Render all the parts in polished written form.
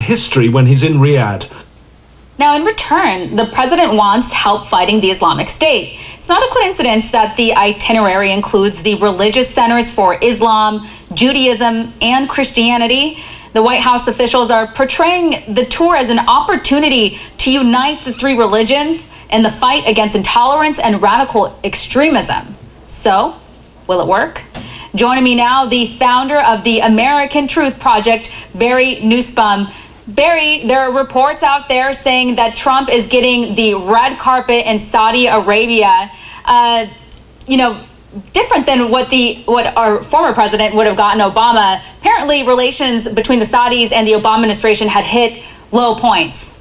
history when he's in Riyadh. Now, in return, the president wants help fighting the Islamic State. It's not a coincidence that the itinerary includes the religious centers for Islam, Judaism, and Christianity. The White House officials are portraying the tour as an opportunity to unite the three religions in the fight against intolerance and radical extremism. So, will it work? Joining me now, the founder of the American Truth Project, Barry Nussbaum. Barry, there are reports out there saying that Trump is getting the red carpet in Saudi Arabia, different than what our former president would have gotten, Obama. Apparently, relations between the Saudis and the Obama administration had hit low points.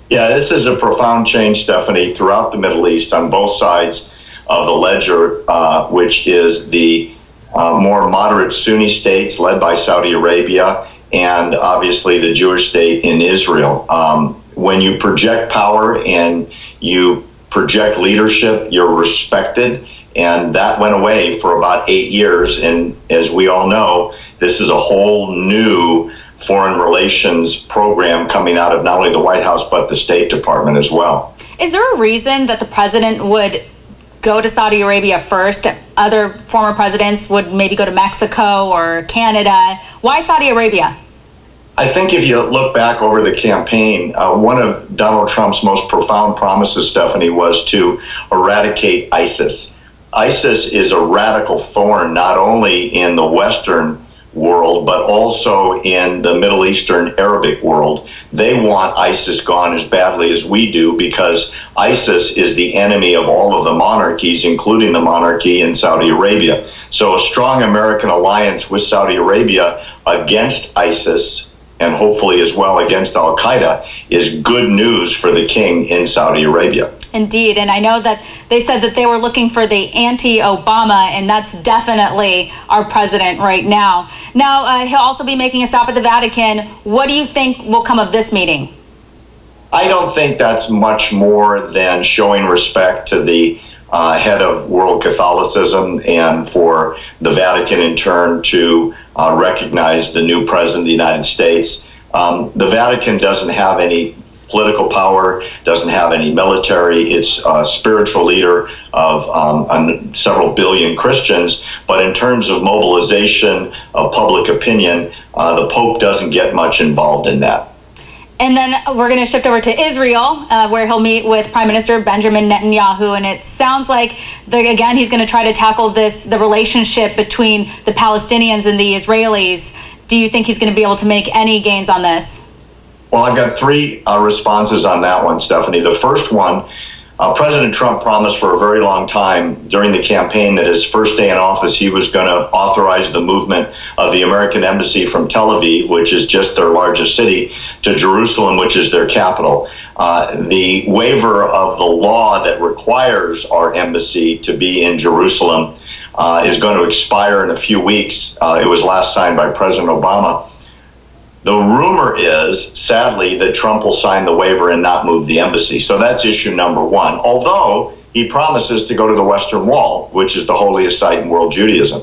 Yeah, this is a profound change, Stephanie, throughout the Middle East on both sides of the ledger, which is the more moderate Sunni states led by Saudi Arabia, and obviously the Jewish state in Israel. When you project power and you project leadership, you're respected, and that went away for about 8 years. And as we all know, this is a whole new foreign relations program coming out of not only the White House, but the State Department as well. Is there a reason that the president would go to Saudi Arabia first? Other former presidents would maybe go to Mexico or Canada. Why Saudi Arabia? I think if you look back over the campaign, one of Donald Trump's most profound promises, Stephanie, was to eradicate ISIS. ISIS is a radical thorn not only in the Western world, but also in the Middle Eastern Arabic world. They want ISIS gone as badly as we do because ISIS is the enemy of all of the monarchies, including the monarchy in Saudi Arabia. So a strong American alliance with Saudi Arabia against ISIS, and hopefully as well against al-Qaeda, is good news for the king in Saudi Arabia. Indeed, and I know that they said that they were looking for the anti-Obama, and that's definitely our president right now. Now, he'll also be making a stop at the Vatican. What do you think will come of this meeting? I don't think that's much more than showing respect to the head of world Catholicism, and for the Vatican in turn to recognize the new president of the United States. The Vatican doesn't have any political power, doesn't have any military. It's a spiritual leader of several billion Christians. But in terms of mobilization of public opinion, the Pope doesn't get much involved in that. And then we're going to shift over to Israel, where he'll meet with Prime Minister Benjamin Netanyahu. And it sounds like, again, he's going to try to tackle the relationship between the Palestinians and the Israelis. Do you think he's going to be able to make any gains on this? Well, I've got three responses on that one, Stephanie. The first one, President Trump promised for a very long time during the campaign that his first day in office, he was going to authorize the movement of the American embassy from Tel Aviv, which is just their largest city, to Jerusalem, which is their capital. The waiver of the law that requires our embassy to be in Jerusalem is going to expire in a few weeks. It was last signed by President Obama. The rumor is, sadly, that Trump will sign the waiver and not move the embassy. So that's issue number one, although he promises to go to the Western Wall, which is the holiest site in world Judaism.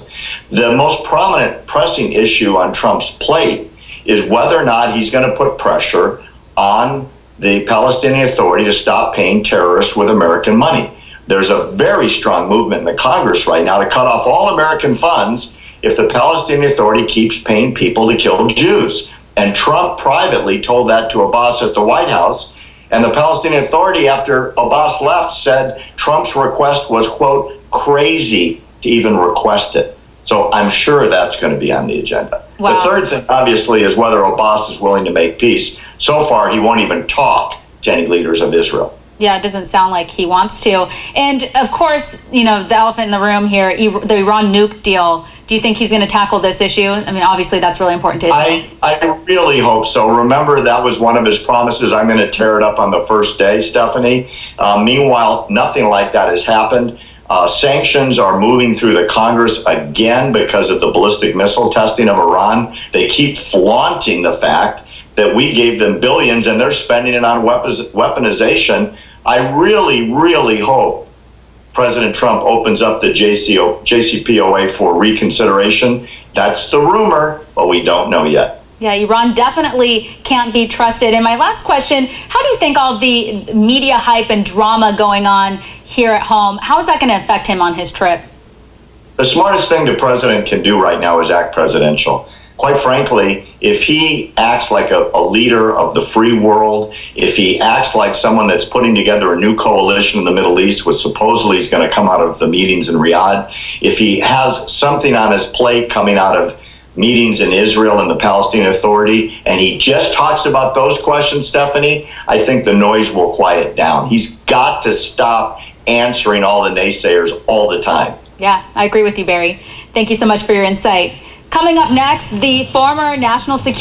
The most prominent pressing issue on Trump's plate is whether or not he's going to put pressure on the Palestinian Authority to stop paying terrorists with American money. There's a very strong movement in the Congress right now to cut off all American funds if the Palestinian Authority keeps paying people to kill Jews. And Trump privately told that to Abbas at the White House. And the Palestinian Authority, after Abbas left, said Trump's request was, quote, crazy to even request it. So I'm sure that's going to be on the agenda. Wow. The third thing, obviously, is whether Abbas is willing to make peace. So far, he won't even talk to any leaders of Israel. Yeah, it doesn't sound like he wants to. And of course, the elephant in the room here, the Iran nuke deal. Do you think he's going to tackle this issue? I mean, obviously, that's really important to Israel. I really hope so. Remember, that was one of his promises. I'm going to tear it up on the first day, Stephanie. Meanwhile, nothing like that has happened. Sanctions are moving through the Congress again because of the ballistic missile testing of Iran. They keep flaunting the fact that we gave them billions and they're spending it on weaponization. I really, really hope President Trump opens up the JCPOA for reconsideration. That's the rumor, but we don't know yet. Yeah, Iran definitely can't be trusted. And my last question, how do you think all the media hype and drama going on here at home, how is that going to affect him on his trip? The smartest thing the president can do right now is act presidential. Quite frankly, if he acts like a leader of the free world, if he acts like someone that's putting together a new coalition in the Middle East, which supposedly is going to come out of the meetings in Riyadh, if he has something on his plate coming out of meetings in Israel and the Palestinian Authority, and he just talks about those questions, Stephanie, I think the noise will quiet down. He's got to stop answering all the naysayers all the time. Yeah, I agree with you, Barry. Thank you so much for your insight. Coming up next, the former National Security